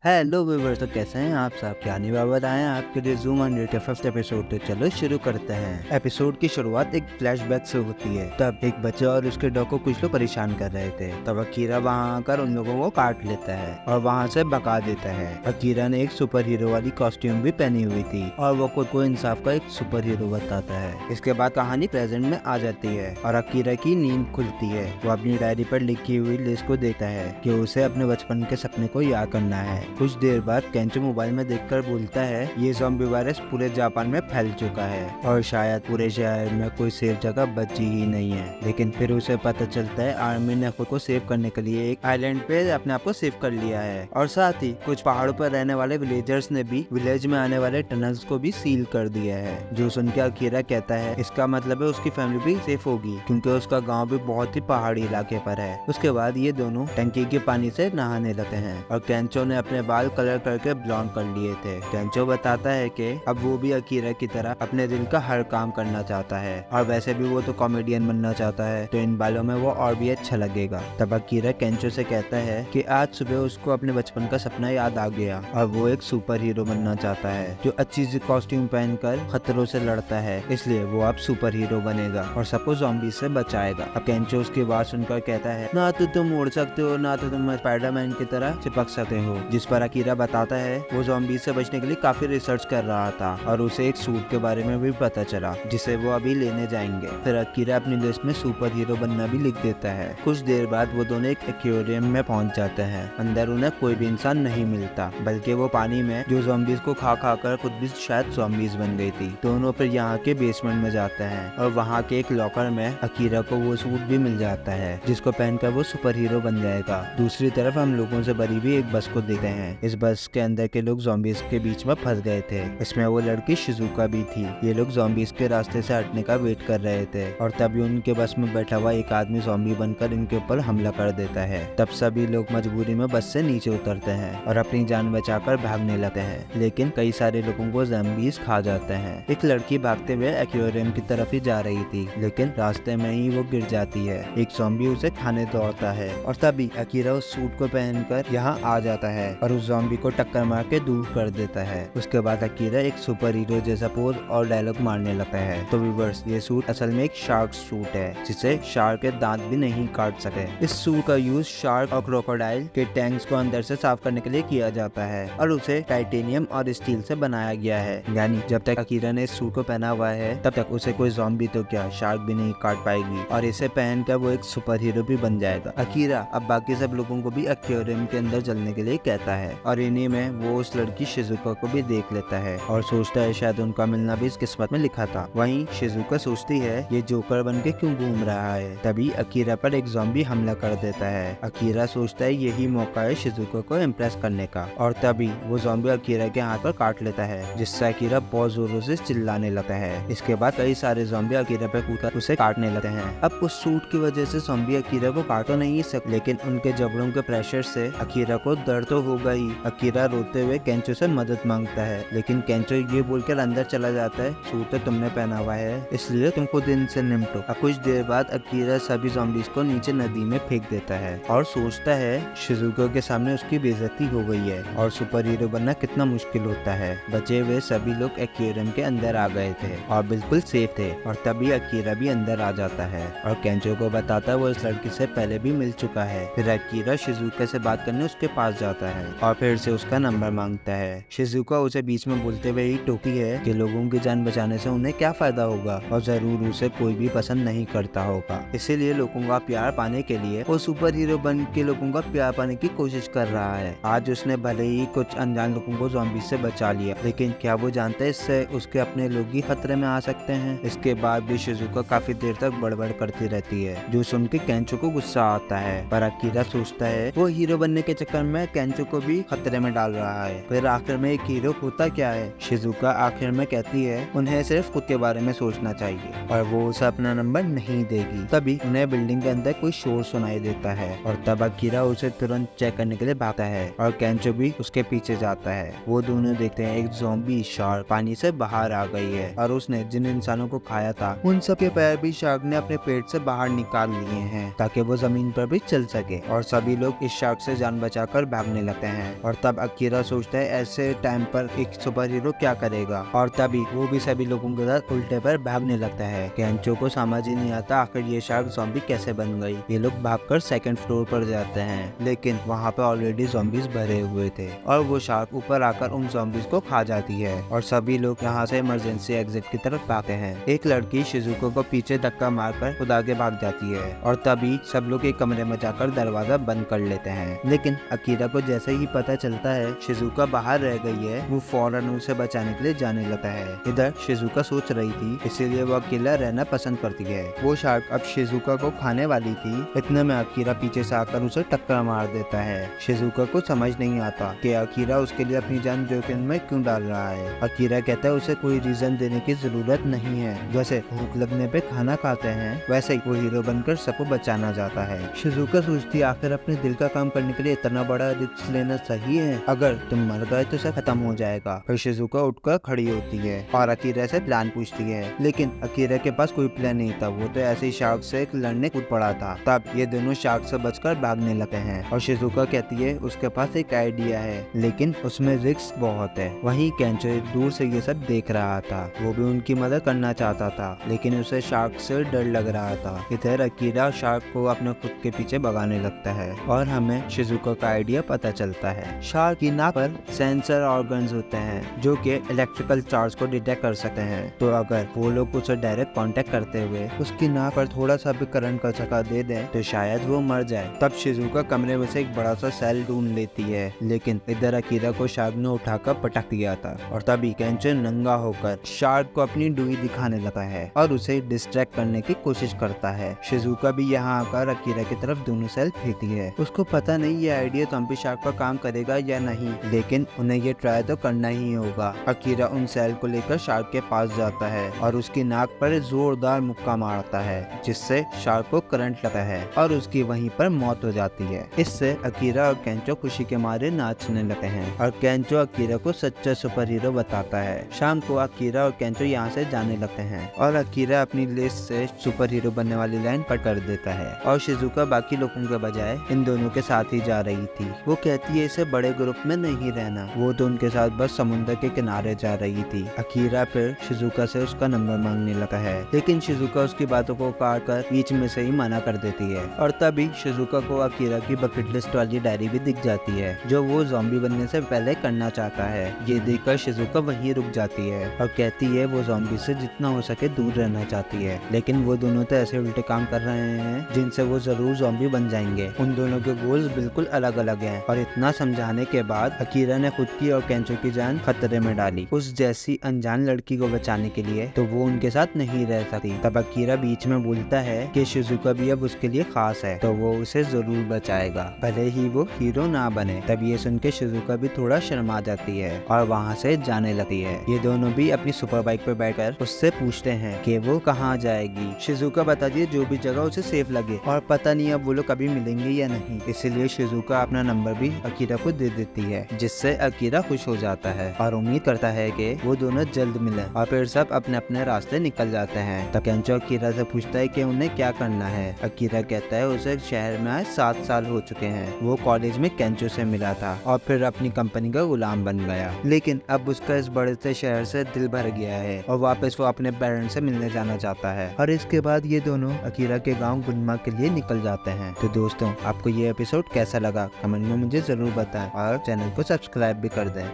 Hello viewers, तो कैसे हैं आप सब। क्या नहीं बाबत आए हैं आपके लिए जूम ऑन के फर्स्ट एपिसोड। तो चलो शुरू करते हैं। एपिसोड की शुरुआत एक फ्लैशबैक से होती है। तब एक बच्चा और उसके डॉग को कुछ लोग परेशान कर रहे थे। तब अकीरा वहां आकर उन लोगों को काट लेता है और वहां से भगा देता है। अकीरा ने एक सुपर हीरो वाली कॉस्ट्यूम भी पहनी हुई थी और वो खुद को इंसाफ का एक सुपर हीरो बताता है। इसके बाद कहानी प्रेजेंट में आ जाती है और अकीरा की नींद खुलती है। वो अपनी डायरी पर लिखी हुई लिस्ट को देखता है कि उसे अपने बचपन के सपने को याद करना है। कुछ देर बाद केंचो मोबाइल में देखकर बोलता है ये ज़ॉम्बी वायरस पूरे जापान में फैल चुका है और शायद पूरे शहर में कोई सेफ जगह बची ही नहीं है। लेकिन फिर उसे पता चलता है आर्मी ने खुद को सेव करने के लिए एक आइलैंड पे अपने आप को सेव कर लिया है और साथ ही कुछ पहाड़ों पर रहने वाले विलेजर्स ने भी विलेज में आने वाले टनल्स को भी सील कर दिया है। जो सुन के अकीरा कहता है इसका मतलब है उसकी फैमिली भी सेफ होगी क्योंकि उसका गाँव भी बहुत ही पहाड़ी इलाके पर है। उसके बाद ये दोनों टंकी के पानी से नहाने लगते हैं और केंचो ने अपने बाल कलर करके ब्लॉन्ड कर लिए थे। केंचो बताता है कि अब वो भी अकीरा की तरह अपने दिल का हर काम करना चाहता है और वैसे भी वो तो कॉमेडियन बनना चाहता है, तो इन बालों में वो और भी अच्छा लगेगा। तब अकीरा केंचो से कहता है कि आज सुबह उसको अपने बचपन का सपना याद आ गया और वो एक सुपर हीरो बनना चाहता है जो अच्छी सी कॉस्ट्यूम पहनकर खतरों से लड़ता है। इसलिए वो अब सुपर हीरो बनेगा और सबको ज़ॉम्बी से बचाएगा। अब केंचो उसकी बात सुनकर कहता है ना तो तुम उड़ सकते हो ना तो तुम स्पाइडरमैन की तरह चिपक सकते हो। जिस पर अकीरा बताता है वो ज़ॉम्बी से बचने के लिए काफी रिसर्च कर रहा था और उसे एक सूट के बारे में भी पता चला जिसे वो अभी लेने जाएंगे। फिर अकीरा अपनी लिस्ट में सुपर हीरो बनना भी लिख देता है। कुछ देर बाद वो दोनों एक एक्वेरियम में पहुंच जाते हैं। अंदर उन्हें कोई भी इंसान नहीं मिलता बल्कि वो पानी में जो ज़ॉम्बीज को खा खा कर खुद भी शायद ज़ॉम्बीज बन गई थी। दोनों फिर यहाँ के बेसमेंट में जाते हैं और वहाँ के एक लॉकर में अकीरा को वो सूट भी मिल जाता है जिसको पहनकर वो सुपर हीरो बन जाएगा। दूसरी तरफ हम लोगों से भरी हुई एक बस को देखते हैं। इस बस के अंदर के लोग ज़ॉम्बीज के बीच में फंस गए थे। इसमें वो लड़की शिजुका भी थी। ये लोग ज़ॉम्बीज के रास्ते से हटने का वेट कर रहे थे और तभी उनके बस में बैठा हुआ एक आदमी ज़ॉम्बी बनकर इनके ऊपर हमला कर देता है। तब सभी लोग मजबूरी में बस से नीचे उतरते हैं और अपनी जान बचाकर भागने लगते हैं, लेकिन कई सारे लोगों को ज़ॉम्बीज खा जाते हैं। एक लड़की भागते हुए एक्वेरियम की तरफ ही जा रही थी, लेकिन रास्ते में ही वो गिर जाती है। एक ज़ॉम्बी उसे खाने दौड़ता है और तभी अकीरा उस सूट को पहनकर यहाँ आ जाता है और उस ज़ॉम्बी को टक्कर मार के दूर कर देता है। उसके बाद अकीरा एक सुपर हीरो जैसा पोज और डायलॉग मारने लगता है। तो व्यूअर्स, ये सूट असल में एक शार्क सूट है जिसे शार्क के दांत भी नहीं काट सके। इस सूट का यूज शार्क और क्रोकोडाइल के टैंक्स को अंदर से साफ करने के लिए किया जाता है और उसे टाइटेनियम और स्टील से बनाया गया है। यानी जब तक अकीरा ने इस सूट को पहना हुआ है तब तक उसे कोई ज़ॉम्बी तो क्या शार्क भी नहीं काट पाएगी और इसे पहनकर वो एक सुपर हीरो भी बन जाएगा। अकीरा अब बाकी सब लोगों को भी एक्वेरियम के अंदर चलने के लिए कहता है और इन्हीं में वो उस लड़की शिजुका को भी देख लेता है और सोचता है शायद उनका मिलना भी इस किस्मत में लिखा था। वहीं शिजुका सोचती है ये जोकर बन के क्यों घूम रहा है। तभी अकीरा पर एक ज़ॉम्बी हमला कर देता है। अकीरा सोचता है यही मौका है शिजुका को इम्प्रेस करने का और तभी वो ज़ॉम्बी अकीरा के हाथ पर काट लेता है, जिससे अकीरा बहुत जोरों से चिल्लाने लगता है। इसके बाद कई सारे ज़ॉम्बी अकीरा पर कूदकर उसे काटने लगते हैं। अब उस सूट की वजह से ज़ॉम्बी अकीरा को काट तो नहीं सकते, लेकिन उनके जबड़ों के प्रेशर से अकीरा को दर्द तो होगा ही। अकीरा रोते हुए केंचो से मदद मांगता है, लेकिन केंचो ये बोलकर अंदर चला जाता है सूट तो तुमने पहना हुआ है इसलिए तुम खुद इनसे निपटो। अब कुछ देर बाद अकीरा सभी ज़ॉम्बीज को नीचे नदी में फेंक देता है और सोचता है शिजुका के सामने उसकी बेइज्जती हो गई है और सुपर हीरो बनना कितना मुश्किल होता है। बचे हुए सभी लोग एक्वेरियम के अंदर आ गए थे और बिल्कुल सेफ थे और तभी अकीरा भी अंदर आ जाता है और केंचो को बताता है वो इस लड़की से पहले भी मिल चुका है। फिर अकीरा शिजुका से बात करने उसके पास जाता है और फिर से उसका नंबर मांगता है। शिजुका उसे बीच में बोलते हुए ही टोकी है कि लोगों की जान बचाने से उन्हें क्या फायदा होगा और जरूर उसे कोई भी पसंद नहीं करता होगा, इसीलिए लोगों का प्यार पाने के लिए वो सुपर हीरो बन के लोगों का प्यार पाने की कोशिश कर रहा है। आज उसने भले ही कुछ अनजान लोगों को ज़ॉम्बी से बचा लिया, लेकिन क्या वो जानता है इससे उसके अपने लोग ही खतरे में आ सकते हैं। इसके बाद भी शिजुका काफी देर तक बड़बड़ करती रहती है, जो सुन के केंचो को गुस्सा आता है, पर अकीरा सोचता है वो हीरो बनने के चक्कर में केंचो को भी खतरे में डाल रहा है। फिर आखिर में एक हीरो होता क्या है। शिजुका आखिर में कहती है उन्हें सिर्फ खुद के बारे में सोचना चाहिए और वो उसे अपना नंबर नहीं देगी। तभी उन्हें बिल्डिंग के अंदर कोई शोर सुनाई देता है और तब अकीरा उसे तुरंत चेक करने के लिए भागता है और केंचो भी उसके पीछे जाता है। वो दोनों देखते हैं एक ज़ॉम्बी शार्क पानी से बाहर आ गई है और उसने जिन इंसानों को खाया था उन सब के पैर भी शार्क ने अपने पेट से बाहर निकाल लिए हैं ताकि वो जमीन पर भी चल सके और सभी लोग इस शार्क से जान बचाकर भागने लगते हैं और तब अकीरा सोचता है ऐसे टाइम पर एक सुपर हीरो क्या करेगा, और तभी वो भी सभी लोगों के साथ उल्टे पर भागने लगता है। केंचो को समझ ही नहीं आता आखिर ये शार्क ज़ॉम्बी कैसे बन गई। ये लोग भागकर सेकंड फ्लोर पर जाते हैं, लेकिन वहाँ पर ऑलरेडी ज़ॉम्बीज भरे हुए थे और वो शार्क ऊपर आकर उन ज़ॉम्बीज को खा जाती है और सभी लोग यहाँ से इमरजेंसी एग्जिट की तरफ भागते हैं। एक लड़की शिजुको को पीछे धक्का मारकर खुद आगे भाग जाती है और तभी सब लोग एक कमरे में जाकर दरवाजा बंद कर लेते हैं। लेकिन अकीरा को जैसे ही पता चलता है शिजुका बाहर रह गई है, वो फौरन उसे बचाने के लिए जाने लगता है। इधर शिजुका सोच रही थी, इसीलिए वो अकेला रहना पसंद करती है। वो शार्क अब शिजुका को खाने वाली थी, इतने में अकीरा पीछे से आकर उसे टक्कर मार देता है। शिजुका को समझ नहीं आता कि अकीरा उसके लिए अपनी जान जोखिम में क्यों डाल रहा है। अकीरा कहता है उसे कोई रीजन देने की जरूरत नहीं है, जैसे भूख लगने पे खाना खाते हैं वैसे ही वो हीरो बनकर सबको बचाना चाहता है। शिजुका सोचती आखिर अपने दिल का काम करने के लिए इतना बड़ा रिस्क लेना सही है, अगर तुम मर गए तो सब खत्म हो जाएगा। फिर शिजुका उठकर खड़ी होती है और अकीरा से प्लान पूछती है, लेकिन अकीरा के पास कोई प्लान नहीं था, वो तो ऐसे ही शार्क से लड़ने कूद पड़ा था। तब ये दोनों शार्क से बचकर भागने लगते हैं और शिजुका कहती है उसके पास एक आइडिया है, लेकिन उसमें रिस्क बहुत है। वहीं केंचो दूर से ये सब देख रहा था, वो भी उनकी मदद करना चाहता था, लेकिन उसे शार्क से डर लग रहा था। इधर अकीरा शार्क को अपने खुद के पीछे भगाने लगता है और हमें शिजुका का आइडिया पता चलता है। शार्क की नाक पर सेंसर ऑर्गन्स होते हैं जो कि इलेक्ट्रिकल चार्ज को डिटेक्ट कर सकते हैं, तो अगर वो लोग उसे डायरेक्ट कांटेक्ट करते हुए उसकी नाक पर थोड़ा सा भी करंट का झटका दे दें तो शायद वो मर जाए। तब शिजुका कमरे में से एक बड़ा सा सेल ढूंढ लेती है, लेकिन इधर अकीरा को शार्क ने उठाकर पटक दिया था और तभी केंचो नंगा होकर शार्क को अपनी डुई दिखाने लगा है और उसे डिस्ट्रैक्ट करने की कोशिश करता है। शिजुका भी यहाँ आकर अकीरा की तरफ दोनों सेल फेंकती है। उसको पता नहीं ये आइडिया ज़ॉम्बी शार्क पर काम करेगा या नहीं, लेकिन उन्हें ये ट्राई तो करना ही होगा। अकीरा उन सेल को लेकर शार्क के पास जाता है और उसकी नाक पर जोरदार मुक्का मारता है, जिससे शार्क को करंट लगा है और उसकी वहीं पर मौत हो जाती है। इससे अकीरा और केंचो खुशी के मारे नाचने लगते हैं और केंचो अकीरा को सच्चा सुपर हीरो बताता है। शाम को अकीरा और केंचो यहाँ से जाने लगते हैं और अकीरा अपनी लिस्ट से सुपर हीरो बनने वाली लाइन कट कर देता है और शिजुका बाकी लोगों के बजाय इन दोनों के साथ ही जा रही थी। वो कहती है इसे बड़े ग्रुप में नहीं रहना, वो तो उनके साथ बस समुद्र के किनारे जा रही थी। अकीरा फिर शिजुका से उसका नंबर मांगने लगा है, लेकिन शिजुका उसकी बातों को काट कर बीच में से ही मना कर देती है और तभी शिजुका को अकीरा की बकेट लिस्ट वाली डायरी भी दिख जाती है जो वो ज़ॉम्बी बनने से पहले करना चाहता है। ये देखकर शिजुका वहीं रुक जाती है और कहती है वो ज़ॉम्बी से जितना हो सके दूर रहना चाहती है, लेकिन वो दोनों तो ऐसे उल्टे काम कर रहे हैं जिनसे वो जरूर ज़ॉम्बी बन जाएंगे। उन दोनों के गोल्स बिल्कुल अलग अलग हैं और इतना समझाने के बाद अकीरा ने खुद की और केंचो की जान खतरे में डाली उस जैसी अनजान लड़की को बचाने के लिए, तो वो उनके साथ नहीं रह सकती। तब अकीरा बीच में बोलता है कि शिजुका भी अब उसके लिए खास है, तो वो उसे जरूर बचाएगा भले ही वो हीरो ना बने। तब ये सुन के शिजुका भी थोड़ा शर्मा जाती है और वहाँ से जाने लगती है। ये दोनों भी अपनी सुपर बाइक पर बैठकर उससे पूछते हैं कि वो कहाँ जाएगी। शिजुका बताती है जो भी जगह उसे सेफ लगे और पता नहीं अब वो लोग कभी मिलेंगे या नहीं, इसीलिए शिजुका अपना नंबर भी अकीरा को दे देती है, जिससे अकीरा खुश हो जाता है और उम्मीद करता है कि वो दोनों जल्द मिले और फिर सब अपने अपने रास्ते निकल जाते हैं। तब केंचो अकीरा से पूछता है कि उन्हें क्या करना है। अकीरा कहता है उसे शहर में आए 7 साल हो चुके हैं, वो कॉलेज में केंचो से मिला था और फिर अपनी कंपनी का गुलाम बन गया, लेकिन अब उसका इस बड़े से शहर से दिल भर गया है और वापस वो अपने पेरेंट्स से मिलने जाना चाहता है। और इसके बाद ये दोनों अकीरा के गाँव गुनमा के लिए निकल जाते हैं। तो दोस्तों आपको ये एपिसोड कैसा लगा कमेंट में मुझे जरूर बताएं और चैनल को सब्सक्राइब भी कर दें।